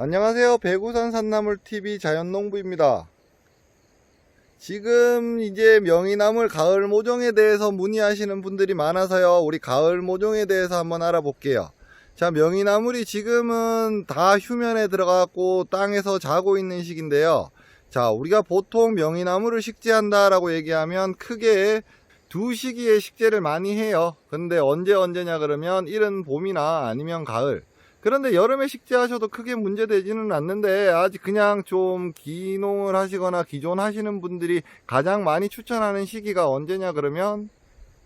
안녕하세요. 배구산 산나물TV 자연농부입니다. 지금 이제 명이나물 가을 모종에 대해서 문의하시는 분들이 많아서요. 우리 가을 모종에 대해서 한번 알아볼게요. 자, 명이나물이 지금은 다 휴면에 들어갔고 땅에서 자고 있는 시기인데요. 자, 우리가 보통 명이나물을 식재한다라고 얘기하면 크게 두 시기에 식재를 많이 해요. 근데 언제냐 그러면 이른 봄이나 아니면 가을. 그런데 여름에 식재하셔도 크게 문제되지는 않는데, 아직 그냥 좀 기농을 하시거나 기존하시는 분들이 가장 많이 추천하는 시기가 언제냐 그러면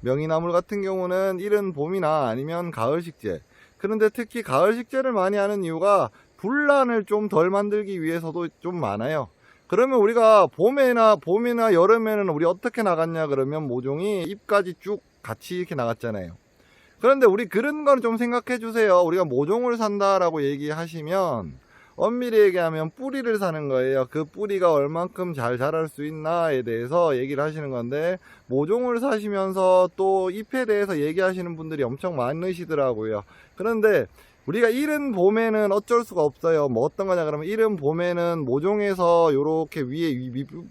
명이나물 같은 경우는 이른 봄이나 아니면 가을 식재. 그런데 특히 가을 식재를 많이 하는 이유가 분란을 좀 덜 만들기 위해서도 좀 많아요. 그러면 우리가 봄이나 여름에는 우리 어떻게 나갔냐 그러면 모종이 잎까지 쭉 같이 이렇게 나갔잖아요. 그런데 우리 그런 건 좀 생각해 주세요. 우리가 모종을 산다라고 얘기하시면 엄밀히 얘기하면 뿌리를 사는 거예요. 그 뿌리가 얼만큼 잘 자랄 수 있나에 대해서 얘기를 하시는 건데, 모종을 사시면서 또 잎에 대해서 얘기하시는 분들이 엄청 많으시더라고요. 그런데 우리가 이른 봄에는 어쩔 수가 없어요. 뭐 어떤 거냐 그러면 이른 봄에는 모종에서 요렇게 위에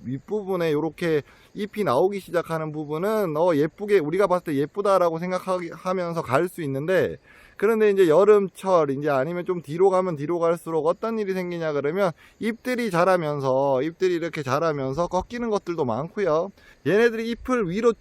윗부분에 요렇게 잎이 나오기 시작하는 부분은 예쁘게 우리가 봤을 때 예쁘다라고 생각하면서 갈 수 있는데, 그런데 이제 여름철 이제 아니면 좀 뒤로 가면 뒤로 갈수록 어떤 일이 생기냐 그러면 잎들이 이렇게 자라면서 꺾이는 것들도 많고요. 얘네들이 잎을 위로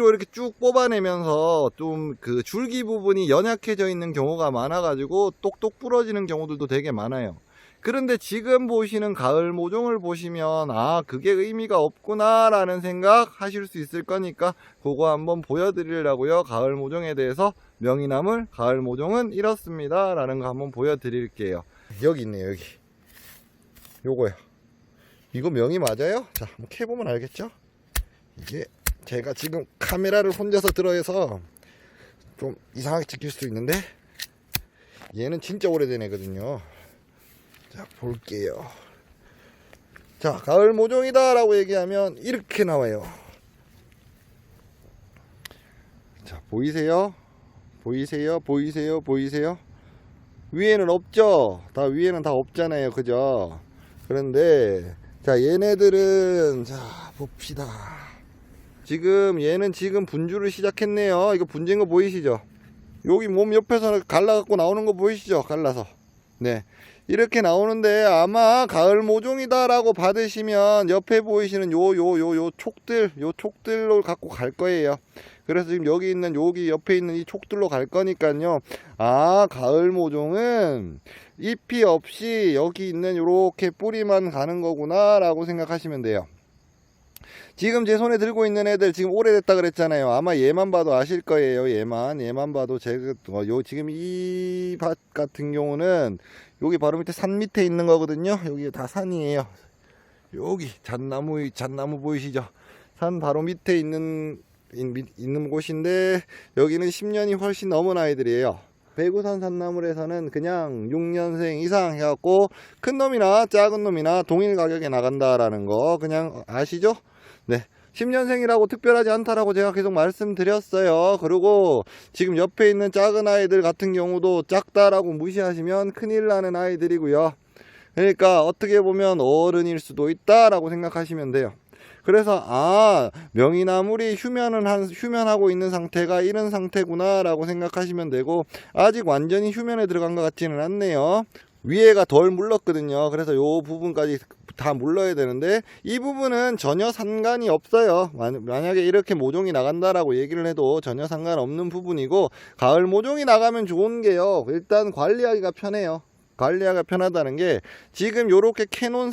이렇게 쭉 뽑아내면서 좀 그 줄기 부분이 연약해져 있는 경우가 많아가지고 똑똑 부러지는 경우들도 되게 많아요. 그런데 지금 보시는 가을 모종을 보시면 그게 의미가 없구나 라는 생각 하실 수 있을 거니까 그거 한번 보여드리려고요. 가을 모종에 대해서 명이나물 가을 모종은 이렇습니다 라는 거 한번 보여드릴게요. 여기 있네요. 여기 요거요. 이거 명이 맞아요? 자, 한번 캐보면 알겠죠? 이게 제가 지금 카메라를 혼자서 들어서 좀 이상하게 찍힐 수도 있는데, 얘는 진짜 오래된 애거든요. 자, 볼게요. 자, 가을 모종이다 라고 얘기하면 이렇게 나와요. 자, 보이세요? 위에는 없죠? 위에는 다 없잖아요. 그죠? 그런데 자, 얘네들은 자 봅시다. 얘는 지금 분주를 시작했네요. 이거 분재인 거 보이시죠? 여기 몸 옆에서 갈라갖고 나오는 거 보이시죠? 갈라서. 네. 이렇게 나오는데 아마 가을 모종이다 라고 받으시면 옆에 보이시는 요 촉들로 갖고 갈 거예요. 그래서 지금 여기 옆에 있는 이 촉들로 갈 거니까요. 가을 모종은 잎이 없이 여기 있는 요렇게 뿌리만 가는 거구나 라고 생각하시면 돼요. 지금 제 손에 들고 있는 애들 지금 오래됐다 그랬잖아요. 아마 얘만 봐도 아실 거예요. 얘만 봐도 지금 이 밭 같은 경우는 여기 바로 밑에 산 밑에 있는 거거든요. 여기 다 산이에요. 여기 잣나무 보이시죠? 산 바로 밑에 있는 곳인데 여기는 10년이 훨씬 넘은 아이들이에요. 배구산 산나물에서는 그냥 6년생 이상 해갖고 큰 놈이나 작은 놈이나 동일 가격에 나간다라는 거 그냥 아시죠? 네. 10년생이라고 특별하지 않다라고 제가 계속 말씀드렸어요. 그리고 지금 옆에 있는 작은 아이들 같은 경우도 작다라고 무시하시면 큰일 나는 아이들이고요. 그러니까 어떻게 보면 어른일 수도 있다라고 생각하시면 돼요. 그래서 명이나물이 휴면하고 있는 상태가 이런 상태구나 라고 생각하시면 되고, 아직 완전히 휴면에 들어간 것 같지는 않네요. 위에가 덜 물렀거든요. 그래서 요 부분까지 다 물러야 되는데 이 부분은 전혀 상관이 없어요. 만약에 이렇게 모종이 나간다라고 얘기를 해도 전혀 상관없는 부분이고, 가을 모종이 나가면 좋은 게요, 일단 관리하기가 편해요. 관리하기가 편하다는 게 지금 요렇게 캐놓은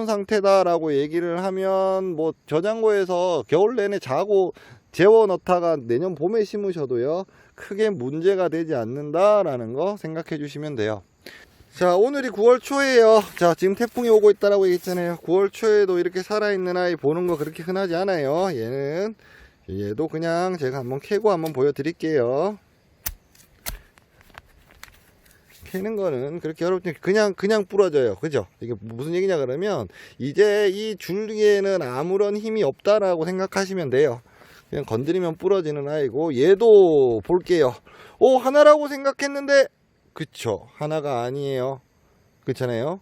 상태다라고 얘기를 하면 뭐 저장고에서 겨울 내내 재워 넣다가 내년 봄에 심으셔도요 크게 문제가 되지 않는다라는 거 생각해 주시면 돼요. 자, 오늘이 9월 초예요. 자, 지금 태풍이 오고 있다라고 얘기했잖아요. 9월 초에도 이렇게 살아있는 아이 보는 거 그렇게 흔하지 않아요. 얘도 그냥 제가 한번 캐고 한번 보여드릴게요. 캐는 거는 그렇게 어렵지, 그냥 부러져요. 그죠? 이게 무슨 얘기냐 그러면 이제 이 줄기에는 아무런 힘이 없다라고 생각하시면 돼요. 그냥 건드리면 부러지는 아이고, 얘도 볼게요. 하나라고 생각했는데 그쵸, 하나가 아니에요. 그렇잖아요.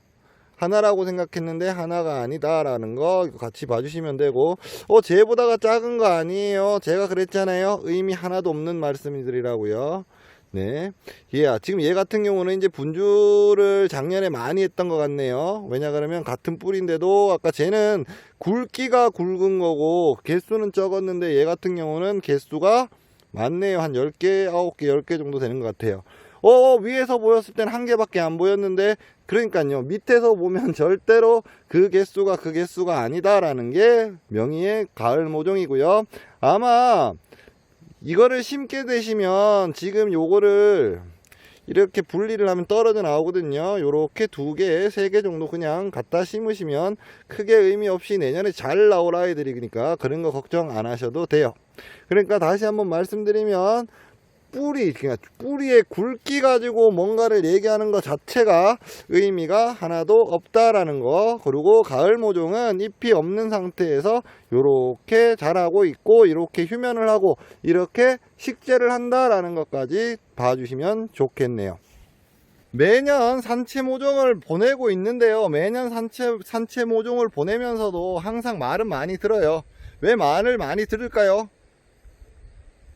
하나라고 생각했는데 하나가 아니다 라는 거 같이 봐주시면 되고, 쟤보다가 작은 거 아니에요, 제가 그랬잖아요. 의미 하나도 없는 말씀드리라고요. 네. 지금 얘 같은 경우는 이제 분주를 작년에 많이 했던 것 같네요. 왜냐 그러면 같은 뿌리인데도 아까 쟤는 굵기가 굵은 거고 개수는 적었는데, 얘 같은 경우는 개수가 많네요. 한 10개, 9개, 10개 정도 되는 것 같아요. 위에서 보였을 땐 한 개밖에 안 보였는데, 그러니까요, 밑에서 보면 절대로 그 개수가 아니다라는 게 명의의 가을 모종이고요. 아마 이거를 심게 되시면 지금 요거를 이렇게 분리를 하면 떨어져 나오거든요. 요렇게 2개, 3개 정도 그냥 갖다 심으시면 크게 의미 없이 내년에 잘 나올 아이들이니까 그런 거 걱정 안 하셔도 돼요. 그러니까 다시 한번 말씀드리면, 그러니까 뿌리의 굵기 가지고 뭔가를 얘기하는 것 자체가 의미가 하나도 없다라는 거. 그리고 가을 모종은 잎이 없는 상태에서 이렇게 자라고 있고, 이렇게 휴면을 하고, 이렇게 식재를 한다라는 것까지 봐주시면 좋겠네요. 매년 산채 모종을 보내고 있는데요, 매년 산채 모종을 보내면서도 항상 말은 많이 들어요. 왜 말을 많이 들을까요?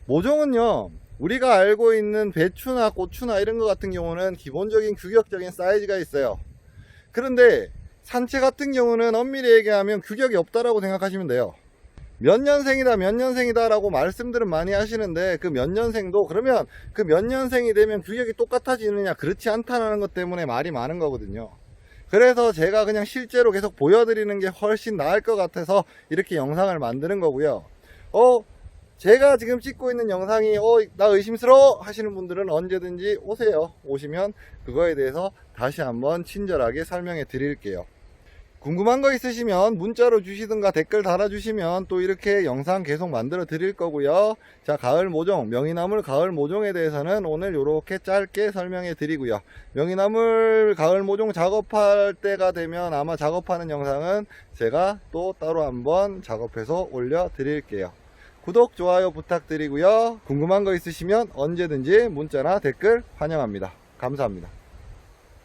모종은요, 우리가 알고 있는 배추나 고추나 이런 것 같은 경우는 기본적인 규격적인 사이즈가 있어요. 그런데 산채 같은 경우는 엄밀히 얘기하면 규격이 없다라고 생각하시면 돼요. 몇 년생이다 라고 말씀들은 많이 하시는데, 그 몇 년생도 그러면 그 몇 년생이 되면 규격이 똑같아지느냐, 그렇지 않다는 것 때문에 말이 많은 거거든요. 그래서 제가 그냥 실제로 계속 보여드리는 게 훨씬 나을 것 같아서 이렇게 영상을 만드는 거고요. 제가 지금 찍고 있는 영상이 나 의심스러워 하시는 분들은 언제든지 오세요. 오시면 그거에 대해서 다시 한번 친절하게 설명해 드릴게요. 궁금한 거 있으시면 문자로 주시든가 댓글 달아주시면 또 이렇게 영상 계속 만들어 드릴 거고요. 자, 가을 모종, 명이나물 가을 모종에 대해서는 오늘 이렇게 짧게 설명해 드리고요. 명이나물 가을 모종 작업할 때가 되면 아마 작업하는 영상은 제가 또 따로 한번 작업해서 올려 드릴게요. 구독, 좋아요 부탁드리고요. 궁금한 거 있으시면 언제든지 문자나 댓글 환영합니다. 감사합니다.